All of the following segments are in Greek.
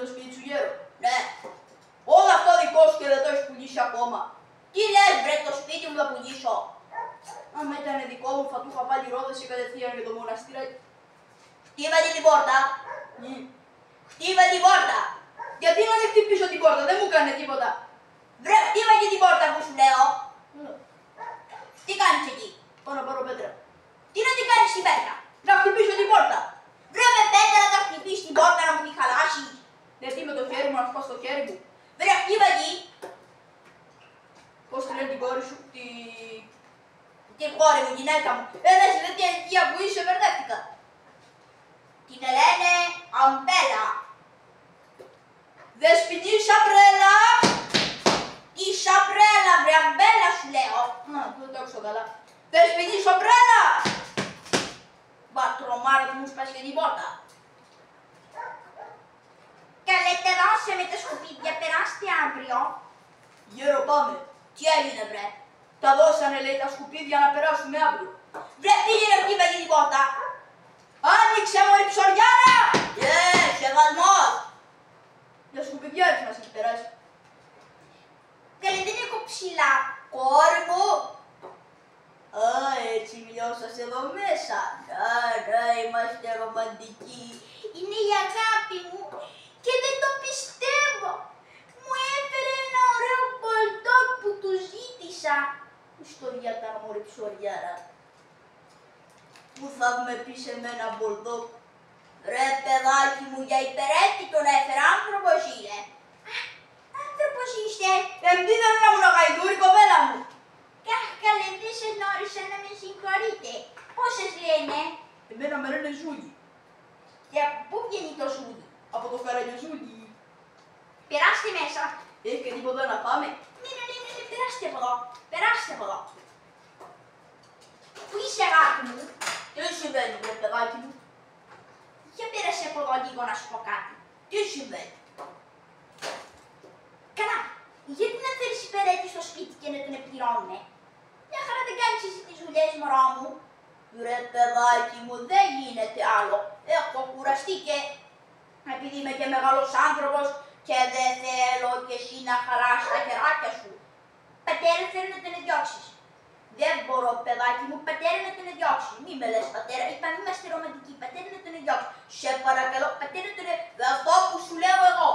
το σπίτι σου, γέρο? Ναι. Όλο αυτό δικό σου και δεν το έχεις πουλήσει ακόμα. Τι λες, βρε, το σπίτι μου θα πουλήσω. Άμα ήταν δικό μου, θα του είχα βάλει ρόδες και κατευθείαν για το μοναστήρι. Χτύπατε την πόρτα. Χτύπα την πόρτα. Γιατί να δεν χτυπήσω την πόρτα, δεν μου έκανε τίποτα. Βρε, χτύπα και την πόρτα που σου λέω. Τι κάνεις εκεί? Πάω να πάρω πέτρα. Τι να την κάνεις την πέτρα? Να χτυπήσω την πόρτα. Βρε, με πέτρα να χτυπήσεις την πόρτα να μου τη χαλάσεις. Γιατί με το χέρι μου να σπάς το χέρι μου. Βρε, χτύπα εκεί. Πώς τη λένε την κόρη σου, την κόρη μου, γυναίκα μου. Εσύ δεν τι ηλικία που είσαι, μπερδεύτηκα. Την λένε Αμπέλα. Δεσποινή Σαμπρέλα. Τι Σαμπρέλα, βρε, Αμπέλα σου λέω. Δεν το άκουσα καλά. Δεσποινή Σαμπρέλα. Μπατρομάρα του μου σπάσει και την πόρτα. Καλετερώσε με τα σκουπίδια, περάστε αύριο. Γέρο, πάμε. Τι έγινε, βρε? Τα δώσανε, λέει, τα σκουπίδια να περάσουμε αύριο. Βρε, πήγαινε χτύπα την πόρτα. Άνοιξε, μωρή ψωριάρα! Σεβασμός! Για σκουπιδιάρες μας έχει περάσει. Καλή, δεν έχω ψηλά, κόρη μου. Έτσι μιλιώσας εδώ μέσα. Να, είμαστε ρομαντικοί. Είναι η αγάπη μου και δεν το πιστεύω. Μου έφερε ένα ωραίο μπολντόκ που του ζήτησα. Ιστορία τα μωρή ψωριάρα. Πού θα με πεις εμένα μπολντόκ? Ρε παιδάκι μου, για υπερέτητο να έφερα, άνθρωπος είναι. Άνθρωπος είστε. Τι δεν ήμουν γαϊδούρη, κοπέλα μου. Καλέ, δεν σε γνώρισα, να με συγχωρείτε. Πώς σας λένε? Εμένα με λένε Ζούλη. Και από πού βγαίνει το Ζούλη? Από το Καραγιοζούλη. Περάστε μέσα. Έχει και τίποτα να πάμε? Ναι, περάστε από εδώ. Περάστε από εδώ. Πού είσαι, αγάπη μου? Τι συμβαίνει, βρε παιδάκι μου? Για πέρασε από εδώ λίγο να σου πω κάτι. Τι συμβαίνει? Καλά, γιατί να φέρεις υπερέτη στο σπίτι και να τον επληρώνουνε? Μια χαρά δεν κάνεις εσύ τις δουλειές, μωρό μου. Βρε παιδάκι μου, δεν γίνεται άλλο. Έχω κουραστεί και επειδή είμαι και μεγάλος άνθρωπος και δεν θέλω και εσύ να χαλάσεις τα χεράκια σου. Πατέρα, θέλω να τον διώξεις. Δεν μπορώ, παιδάκι μου, πατέρα, να τον διώξει. Μη με λες, πατέρα, είπαμε είμαστε ρομαντικοί. Πατέρα, να τον διώξει. Σε παρακαλώ, πατέρα, αυτό που σου λέω εγώ.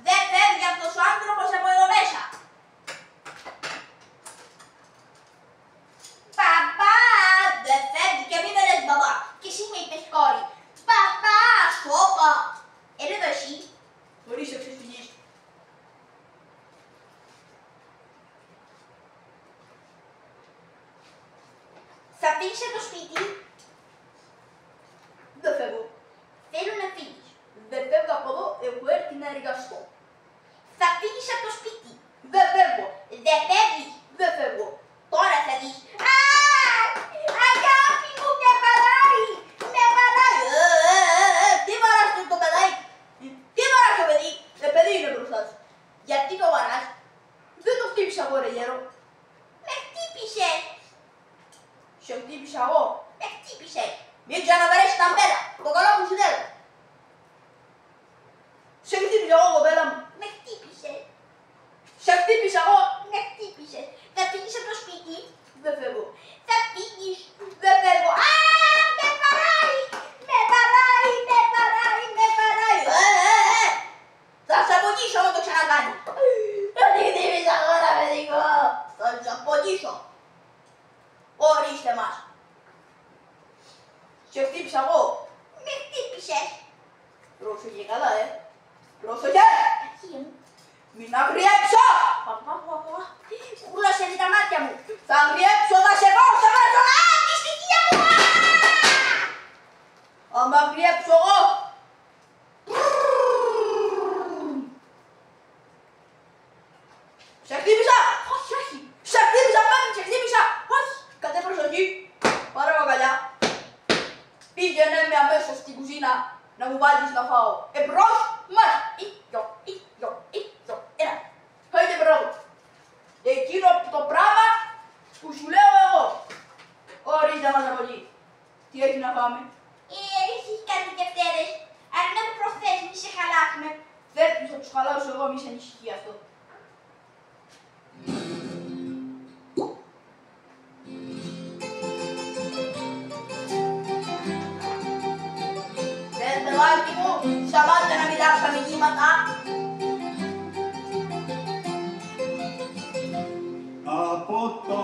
Δεν φεύγει αυτός ο άνθρωπος από εδώ μέσα. Παπά, δεν φεύγει και μη με λες μπαμπά. Και εσύ με είπες κόρη. Παπά, σώπα. Έλα εδώ εσύ. Μπορείς να ξεφυγείς. Θα φύγεις από το σπίτι? Δεν φεύγω. Θέλω να φύγεις. Δεν φεύγω από εδώ, έχω έρθει να εργαστώ. Θα φύγεις από το σπίτι? Δεν φεύγω. Δεν φεύγεις? Δεν φεύγω. Τώρα θα δεις. Αγάπη μου, με παράει. Με παράει. Τι βαράς το παιδάκι? Τι βαράς το παιδί? Παιδί είναι μπροστά σου. Γιατί το βαράς? Δεν το χτύπησα εγώ, ρε γέρο. Με χτύπησε. Σε χτύπησα εγώ. Με χτύπησε. Μην ξαναβαρέσεις τα μπέλα. Το καλό μου σου θέλω. Σε χτύπησα εγώ, κοπέλα μου. Με χτύπησε. Σε χτύπησα εγώ. Με χτύπησε. Θα φύγεις από το σπίτι? Δεν φεύγω. Θα φύγεις? Δεν φεύγω. Με παράει. Με παράει. Με παράει. Με παράει. Θα σε απονήσω άμα το ξανακάνει. Δεν τη χτύπησα εγώ, ρε παιδικό. Θα σε απονήσω. Ορίστε μας. Σε χτύπησα εγώ. Με χτύπησες. Πρόσεχε καλά, Πρόσεχε. Μην αγριέψω. Κούλασε τα μάτια μου. Θα αγριέψω, θα σε πάω στα μάτια. Τη στοιχεία μου. Άμα αγριέψω εγώ. Σε χτύπησα. Όχι, όχι. Σε χτύπησα, πάλι σε χτύπησα. Όχι. Κάτε προσοχή. Πάρε αγκαλιά. Πήγαινε με αμέσως στην κουζίνα να μου βάλεις να φάω. Εμπρός, μάτια. Ένα. Χαίτε μπράβο. Εκείνο το πράγμα που σου λέω εγώ. Ορίστε μας από εκεί. Τι έχει να φάμε? Έχεις κάτι Δευτέρες. Αλλά να μου προχθές, μη σε χαλάσουμε. ακόμη σε ανησυχεί αυτό. Παιδάκι μου, σταμάτα να μιλάς στα μηνύματα. Από το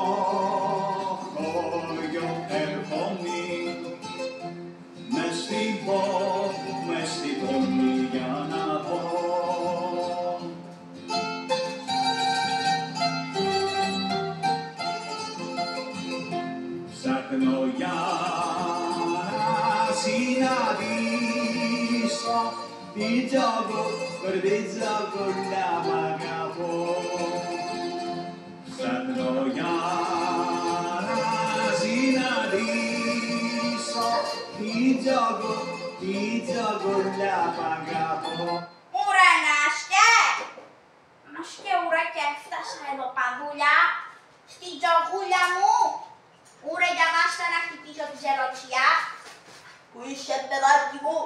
χωριό έρχομαι μες στην πόλη για να πω. Ψάχνω για να συναντήσω την τζογούλα μ' αγαπώ. Ψάχνω για να συναντήσω την τζογούλα μ' αγαπώ. Ουρε Νάσκε! Νάσκε ουρε και έφτασα εδώ παδούλια, στην τζογούλα μου. Ουρε για μάστα να χτυπήσω τη ζερότσια. Πού είσαι παιδάκι μου?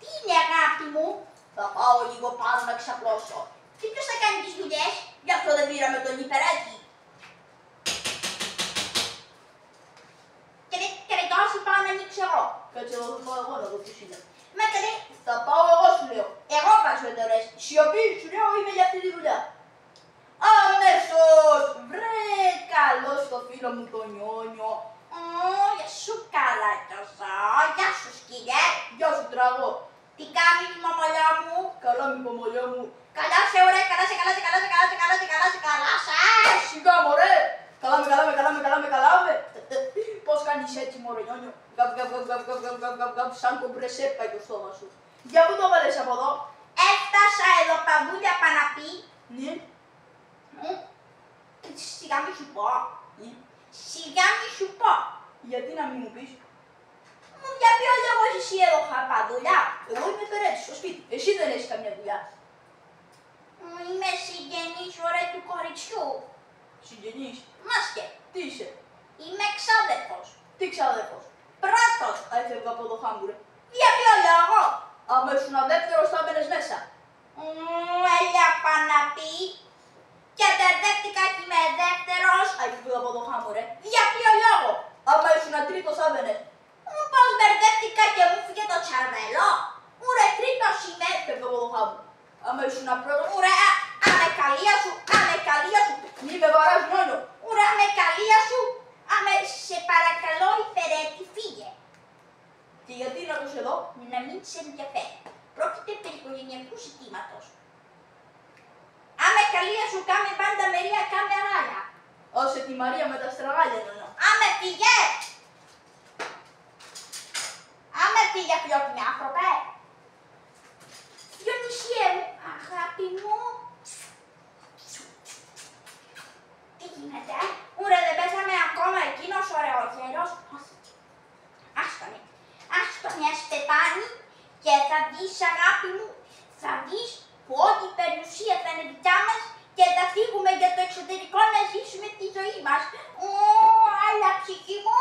Τι είναι αγάπη μου? Θα πάω λίγο πάνω να ξαπλώσω. Και ποιος θα κάνει τις δουλειές? Γι' αυτό δεν πήραμε τον υπερέτη. Και δεν τόσο πάω να ανοίξω εγώ. Κάτσε εδώ, θα πάω εγώ να δω ποιος είναι. Μα καλέ, θα πάω εγώ σου λέω. Εγώ βάζω εντορές. Σιωπή σου λέω, είμαι για αυτή τη δουλειά. Αμέσως! Βρε, καλό στο φίλο μου το Νιόνιο. Γεια σου καράκιασα. Γεια σου σκυλιέ. Γεια σου τραγώ. Τι κάνεις μαμαλιά μου? Καλά μη μαμαλιά μου. Καλά σε ωραία, καλά σε, καλά σε, καλά σε, καλά σε, καλά σε, καλά σε, καλά σε. Σιγά μωρέ. Καλά με, καλά με. Πώς κάνεις έτσι μωρέ Νιόνιο? Γαβ, σαν κομπρεσέ πάει το στόμα σου. Για πού το βάλες από εδώ? Έφτασα εδώ παδούλια παναπή. Ναι. Σιγά μη σου πω. Σιγά μη σου πω. Γιατί να μην μου πεις? Για ποιο λόγο είσαι εσύ εδώ παδούλια? Εγώ είμαι περέτης στο σπίτι. Εσύ δεν έχεις καμιά δουλειά. Είμαι συγγενής ωραία του κοριτσιού. Συγγενής? Μάσκε. Τι είσαι? Είμαι ξάδερφος. Τι ξάδερφος? Πρώτος. Έφευγα από το χάμπουρε. Για ποιο λόγο? Άμα ήσουν αδεύτερος θα μπαίνες μέσα. Έλα παναπή. Και μπερδεύτηκα και είμαι δεύτερος. Έφευγα από το χάμπουρε. Για ποιο λόγο? Άμα ήσουν τρίτος θα μπαίνες. Πώς μπερδεύτηκα και μου φύγε το τσαρβέλο. Ουρε τρίτος είμαι. Έφευγα από το χάμπουρε. Άμα ήσουν πρώτος. Ουρε αμεκαλία σου. Αμεκαλία σου. Μη με βαράς Νιόνιο. Ουρε αμεκαλία σου. Άμε σε παρακαλώ υπερέτη φύγε. Και γιατί είναι αυτός εδώ? Να μην σε ενδιαφέρει. Πρόκειται περί οικογενειακού ζητήματος. Άμε καλία σου κάμε πάντα μερία κάμε ράγια. Όσε τη Μαρία με τα στραγάλια εννοώ. Άμε φύγε! Άμε φύγε φιλόπινε άνθρωπε. Διονυσίε μου, αγάπη μου. Τι γίνεται? Ουρε δεν πέσαμε ακόμα εκείνος ωραίος γέρος. Άστονε. Άστονε ασπετάνει και θα δεις αγάπη μου. Θα δεις που όλη η περιουσία θα είναι δικιά μας και θα φύγουμε για το εξωτερικό να ζήσουμε τη ζωή μας. Αλλά ψυχή μου.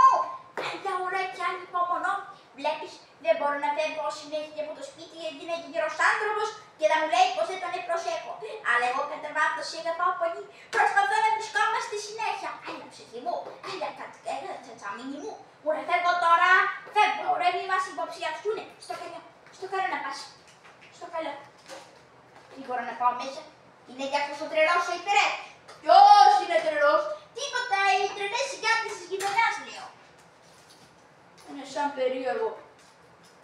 Έλα ωραία κι άλλη υπομονώ. Βλέπεις, δεν μπορώ να φεύγω συνέχεια από το σπίτι γιατί είναι γύρος άνθρωπος και θα μου λέει πως δεν τον προσέχω. Αλλά εγώ κατεβάζω σε αγαπάω πολύ. Προσπαθώ να βρισκόμαστε συνέχεια. Έλα ψυχή μου, έλα τσατσαμίνι μου. Ωραία φεύγω τώρα, φεύγω. Ωραία μη μας υποψιαστούνε. Στο καλό, στο καλό να πας. Στο καλό. Τι μπορώ να πάω μέσα. Είναι για αυτός ο τρελός ο υπερέτης. Ποιος είναι τρελός? Τίποτα, οι τρελές συγκάτες της γειτονιάς λέω. Είναι σαν περίεργο.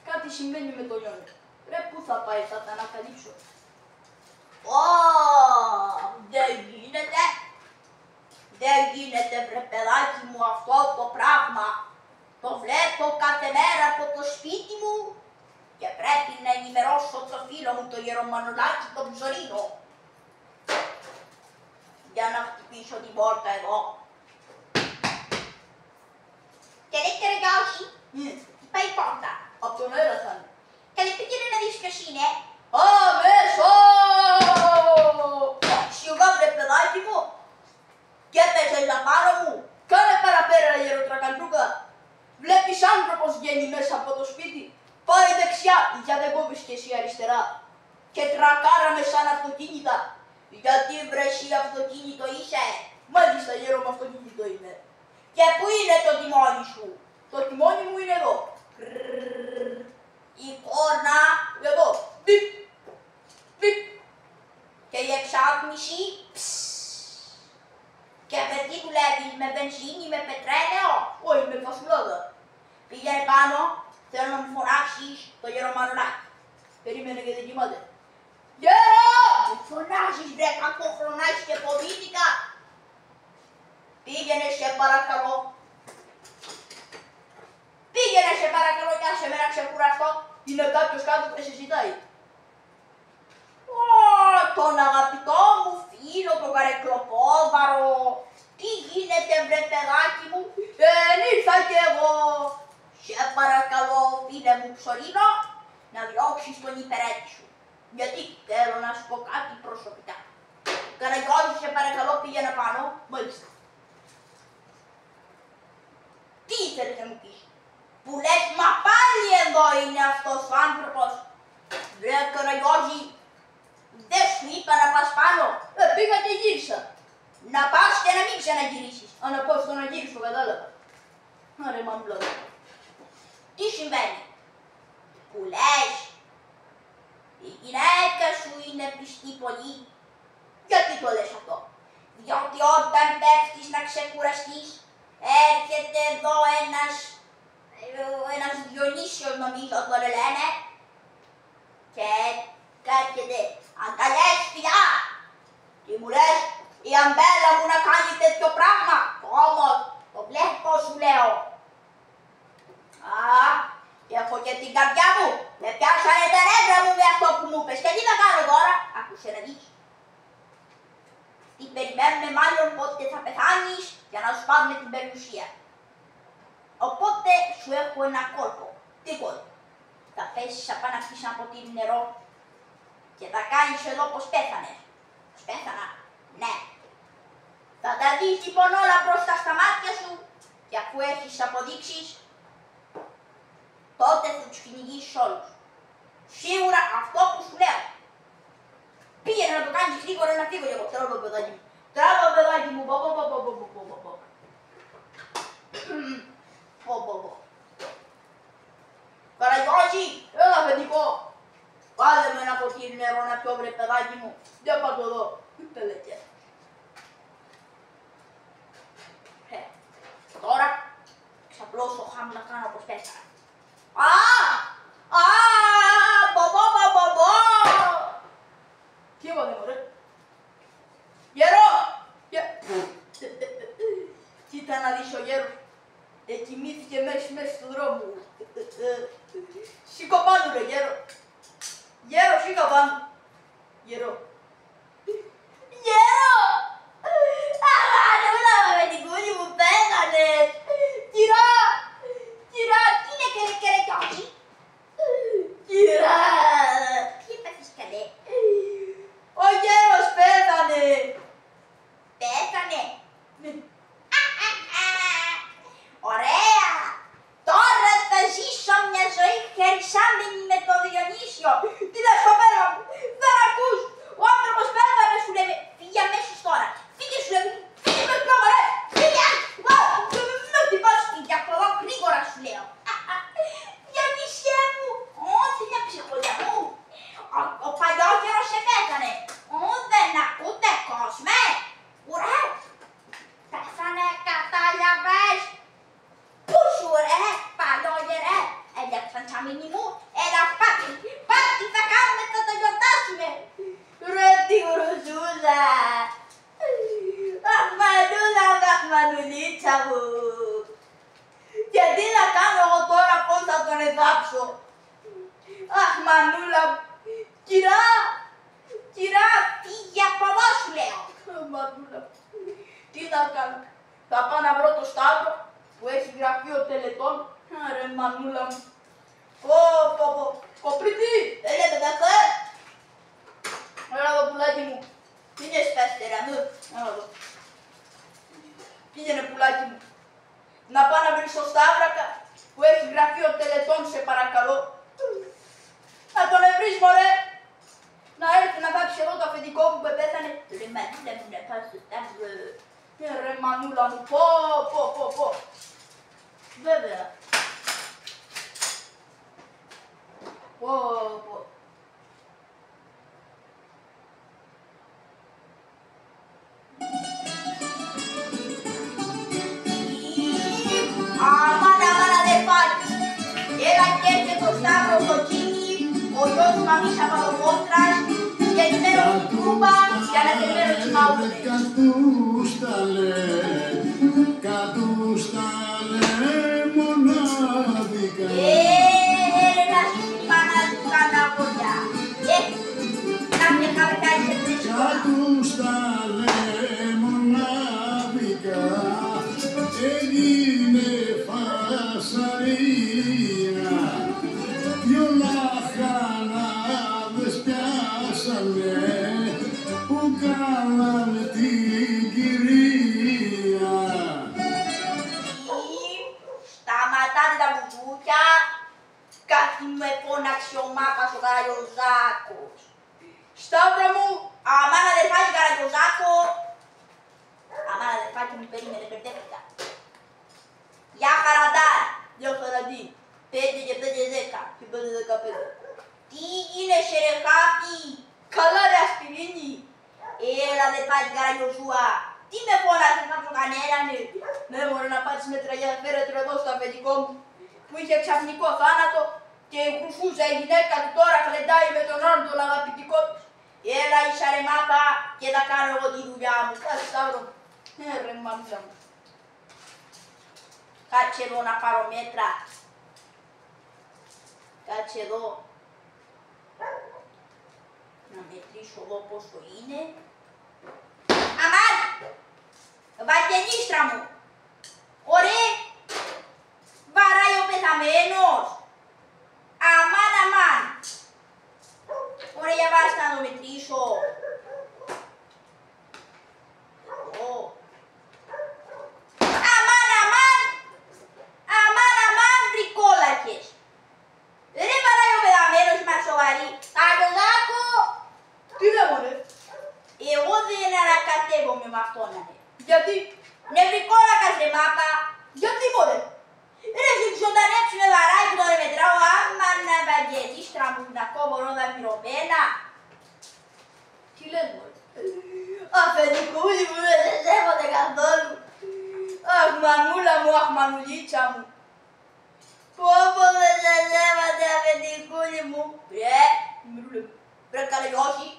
Κάτι συμβαίνει με το Νιόνιο. Ρε πού θα πάει, θα τα ανακαλύψω. Δεν γίνεται. Δεν γίνεται βρε παιδάκι μου αυτό το πράγμα. Το βλέπω κάθε μέρα από το σπίτι μου και πρέπει να ενημερώσω το φίλο μου το Γερομανολάκι τον Ψωρίνο. Για να χτυπήσω την πόρτα εδώ. Και δεν κερδώσει. Πάει η πόρτα. Απ' τον αέρα θα είναι. Καλή πήγαινε να δεις ποιος είναι. Αμέσως! Σιγά βρε παιδάκι μου. Και πέσες απάνω μου. Κάνε παραπέρα γεροτρακαντούκα. Βλέπεις άνθρωπος βγαίνει μέσα από το σπίτι. Πάει δεξιά, για δεν κόβεις και εσύ αριστερά. και τρακάραμε σαν αυτοκίνητα. Γιατί βρε εσύ αυτοκίνητο είσαι? Μάλιστα γέρο μου αυτοκίνητο είμαι. Και πού είναι το τιμόνι σου? Το τιμόνι μου είναι εδώ. Η κόρνα εδώ. Μπιπ, μπιπ. Και η εξάτμιση. Και με τι δουλεύεις, με βενζίνη, με πετρέλαιο? Όχι, με φασουλάδα. Πήγαινε πάνω, θέλω να μου φωνάξεις το γερομανολάκι. Περίμενε και δεν κοιμάται. Γέρο! Μου φωνάζεις βρε κακόχρονάκι και ποδίτικα. Πήγαινε σε παρακαλώ. Πήγαινε σε παρακαλώ και άσε με να ξεκουραστώ. Είναι κάποιος κάτω και σε ζητάει. Τον αγαπητό μου φίλο, τον καρεκλοπόδαρο. Τι γίνεται βρε παιδάκι μου? Ήρθα κι εγώ. Σε παρακαλώ φίλε μου ψωρίνο, να διώξεις τον υπερέτη σου. Γιατί θέλω να σου πω κάτι προσωπικά. Καραγιώζη, σε παρακαλώ πήγαινε πάνω. Μάλιστα. Τι ήθελες να μου πεις? Που λες, μα πάλι εδώ είναι αυτός ο άνθρωπος. Βρε Καραγιώζη, δεν σου είπα να πας πάνω? Πήγα και γύρισα. Να πας και να μην ξαναγυρίσεις. Αν να πάω στο να γυρίσω, κατάλαβα. Άρε μαμπλό. Τι συμβαίνει? Που λες, η γυναίκα σου είναι πιστή πολύ. Γιατί το λες αυτό? Διότι όταν πέφτεις να ξεκουραστείς, έρχεται εδώ ένας Διονύσιος νομίζω τον λένε και έρχεται αγκαλιές φιλιά. Τι μου λες, η αμπέλα μου να κάνει τέτοιο πράγμα? Όμως, το βλέπω σου λέω. Έχω και την καρδιά μου. Με πιάσανε τα νεύρα μου με αυτό που μου είπες. Και τι να κάνω τώρα? Άκουσε να δεις. Τι περιμένουμε μάλλον πότε θα πεθάνεις για να σου πάρουμε την περιουσία. Οπότε σου έχω ένα κόλπο. Τι κόλπο? Θα πέσεις απάνω να πεις ένα ποτήρι νερό και θα κάνεις εδώ πως πέθανες. Πως πέθανα? Ναι. Θα τα δεις λοιπόν όλα μπροστά στα μάτια σου και αφού έχεις αποδείξεις, τότε θα τους κυνηγήσεις όλους. Σίγουρα αυτό που σου λέω. Πήγαινε να το κάνεις γρήγορα να φύγω εγώ. Τράβω παιδάκι μου. Τράβω παιδάκι μου. Καραγιώζη, έλα παιδικό. Βάλε με ένα ποτήρι νερό να πιω βρε παιδάκι μου. Για πάω εδώ. Πελέτια. Τώρα ξαπλώσω χάμ να κάνω πως πέθανα. Τι είπατε μωρέ? Γέρο! Κοίτα να δεις ο γέρος. Εκοιμήθηκε μέσα του δρόμου. Σήκω πάνω ρε γέρο. Γέρο, σήκω πάνω. Γέρο. Γέρο! Αμανούλα με την κούλη μου πέθανε. Κυρά! Κυρά, τι είναι κερεκιότσι? Κυρά! Τι έπαθες καλέ? Ο γέρος πέθανε. Πέθανε? Ωραία! Τώρα θα ζήσω μια ζωή χαρισάμενη με το Διονύσιο. Τι λες κοπέλα μου? Δεν ακούς? Ο άνθρωπος πέθανε σου λέμε. Φύγε αμέσως τώρα. Φύγε σου λέμε. Φύγε με το μωρέ. Φύγε. Μην με χτυπάς φύγε από εδώ γρήγορα σου λέω. Διονύσιέ μου. Τι είναι ψυχολιά μου. Ο παλιόγερος επέθανε. Δεν ακούτε κόσμε. Ουρέ. Πέθανε κατάλαβες. Πού σου ρε παλιόγερε. Έλεξαν τσαμίνι μου. Έλα πάτη. Πάτη θα κάνουμε, θα το γιορτάσουμε. Ρε τη γρουζούζα. Αχμανούλα, αχμανουλίτσα μου. Και τι να κάνω εγώ τώρα, πώς θα τον εδάψω? Αχ μανούλα, κυρά, κυρά, φύγε από εδώ σου λέω. Μανούλα, τι να κάνω? Θα πάω να βρω το Σταύρο που έχει γραφείο τελετών. Άρε μανούλα μου. Κοπρίτη, έλε παιδάκο. Έλα εδώ πουλάκι μου. Πήγαινε σπέστερα μου. Έλα εδώ. Πήγαινε πουλάκι μου. Να πάω να βρεις το Σταύρακα που έχει γραφείο τελετών, σε παρακαλώ. Να τον βρεις μωρέ. μανούλα μου, πω. Βέβαια. Πω. Αμάν αδερφάκι, έλα και έρχεται το Σταύρο Κοκκίνη, ο γιος του Μαμής Απαλοπόστρας και ενημέρωσε την Κούπα για να τελειώσει τις μαύρες. Κατούσταλε μονάδικα. Να σου μάνα του κάνα βολιά. Να μια χαρά είσαι πίσω. Κατούσταλε μονάδικα. Έγινε φασαρία. Δυο λαχανάδες πιάσανε που κάνανε την κυρία. Σταματάτε τα μπουμπούκια. Κάτι με φώναξε ο Μάπας ο Καραγιοζάκος. Σταύρο μου, αμάν αδερφάκι Καραγιοζάκο. Αμάν αδερφάκι μου, περίμενε, μπερδεύτηκα. Για χαραντάρ, για χαραντή. 5 και 5 10 και 5 15. Τι γίνεσαι ρε χάπη, καλά ρε ασπιρίνη. Έλα αδερφάκι Καραγιοζούα, τι με φώναξες να σου κανένανε. Ναι μωρέ να πάρεις με τραγιά, φέρετε εδώ στο αφεντικό μου που είχε ξαφνικό θάνατο και κουφούζα η γυναίκα του τώρα χλεντάει με τον όρον τον αγαπητικό της. Έλα ίσα ρε Μάπα και θα κάνω εγώ τη δουλειά μου. Κάτσε Σταύρο, ρε μαμούσα μου. Κάτσε εδώ να πάρω μέτρα. Κάτσε εδώ. Να μετρήσω εδώ πόσο είναι. Αμάν! Βατενίστρα μου! Ωραία! Βαράει ο πεθαμένος! Αμάν! Ωραία, για βάστα να το μετρήσω. Αμάν, βρικόλακες! Ρε βαράει ο πεθαμένος μας σοβαρή. Καραγιοζάκο! Τι δε μωρέ? Εγώ δεν ανακατεύομαι με αυτόν. Γιατί? Νευρικόλακας ρε Μάπα. Γιατί μωρέ? Ρε σου ξοντανέψει με βαράει που τον μετράω. Άμαν Ευαγγελίστρα μου να κόβω ρόδα μυρωμένα. Τι λες μωρέ? Αφεντικούλη μου δεν σε σέβονται καθόλου. Αχ μανούλα μου, αχ μανουλίτσα μου. Πω δεν σε σέβονται αφεντικούλη μου. Ρε καλεγιώσει.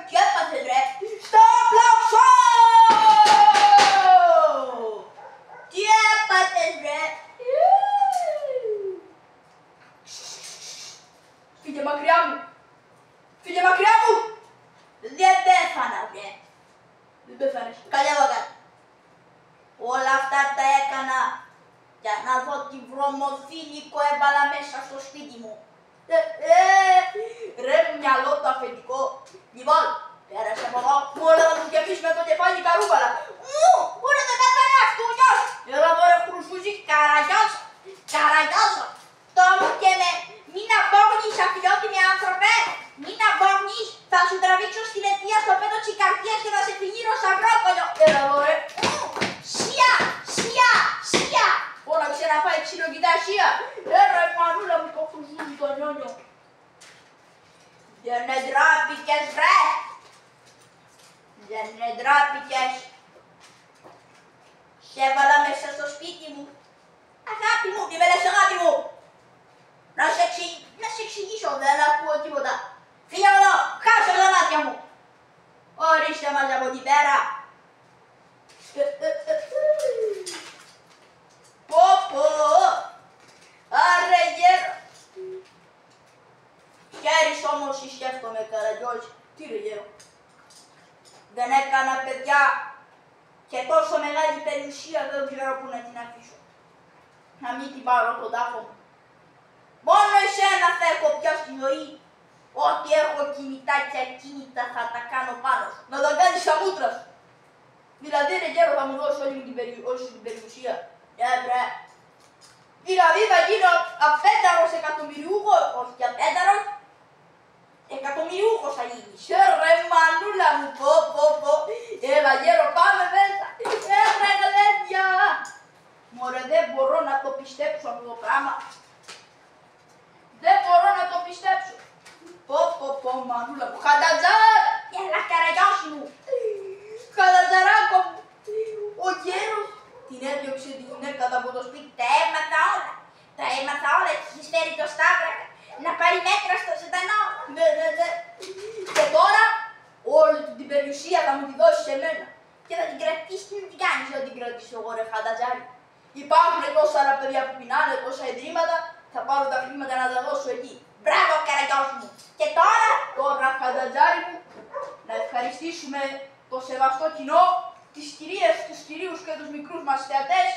Τι έπαθες ρε? Στο πλαψό! Τι έπαθες ρε? Φύγε μακριά μου! Φύγε μακριά μου! Δεν πέθανα ρε! Δεν πέθανες. Καλέβα κάτι. Όλα αυτά τα έκανα για να δω τι βρωμοφίλικο έβαλα μέσα στο σπίτι μου. Ρε μυαλό το αφεντικό. Λοιπόν, πέρασε από εδώ. Όλα θα του κεφίσουμε το κεφάλι καρούβαλα. Μου, ούτε δεν πέθανε αυτούνιος. Έλα μωρέ χρουσούζι, καραγιάζω. Το μου και με, μην απόγνεις αφιλιότιμοι άνθρωπε. Μην απόγνεις, θα σου τραβήξω στην αιτία στο πέτο της καρδιάς και θα σε φυγείρω σαν μπρόκολιο. Έλα μωρέ. Σία. Φώναξε να φάει ξυλοκοιτά σία. Ρε μανούλα μου το χρουσούζι το νιόνιο. Δεν εντράπηκες βρε! Δεν εντράπηκες! Σε έβαλα μέσα στο σπίτι μου. Αγάπη μου, τι με λες αγάπη μου! Να σε εξηγήσω, δεν ακούω τίποτα. Φύγε εδώ, χάσε τα μάτια μου! Ορίστε μας από την πέρα. Πω! Άρε γέρο! Χαίρεις όμως ή σκέφτομαι Καραγιώζη. Τι ρε γέρο? Δεν έκανα παιδιά και τόσο μεγάλη περιουσία δεν ξέρω πού να την αφήσω. Να μην την πάρω τον τάφο μου. Μόνο εσένα θα έχω πια στη ζωή. Ό,τι έχω κινητά και ακίνητα θα τα κάνω πάνω σου. Να τα κάνεις στα μούτρα σου. Δηλαδή ρε γέρο θα μου δώσει όλη την περιουσία. Βρε. Δηλαδή θα γίνω απέταρος εκατομμυριούχος, όχι και απέταρος, εκατομμυριούχος θα γίνεις. Ρε μανούλα μου, πω. Έλα γέρο, πάμε μέσα. Έλα γλέντια. Μωρέ, δεν μπορώ να το πιστέψω αυτό το πράγμα. Δεν μπορώ να το πιστέψω. Πω, μανούλα μου. Χαντατζάρ. Έλα καραγιώσι μου. Χαντατζαράκο μου. Ο γέρος την έδιωξε τη γυναίκα από το σπίτι. Τα έμαθα όλα. Έχεις φέρει το Σταύρακα να πάρει μέτρα στο ζωντανό. Ναι. Και τώρα όλη την περιουσία θα μου τη δώσει σε μένα. Και θα την κρατήσεις, τι την κάνεις να την κρατήσω εγώ ρε χαντατζάρι. Υπάρχουν τόσα άλλα παιδιά που πεινάνε, τόσα ιδρύματα, θα πάρω τα χρήματα να τα δώσω εκεί. Μπράβο καραγιός μου. Και τώρα χαντατζάρι μου, να ευχαριστήσουμε το σεβαστό κοινό, τις κυρίες, τους κυρίους και τους μικρούς μας θεατές,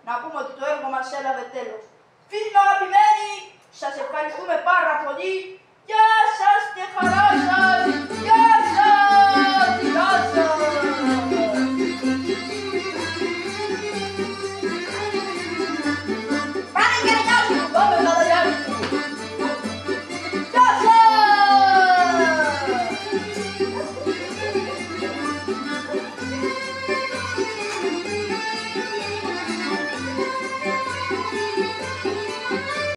να πούμε ότι το έργο μας έλαβε τέλος. Φίλοι μου αγαπημένοι, σας ευχαριστούμε πάρα πολύ. Γεια σας και χαρά σας. Γεια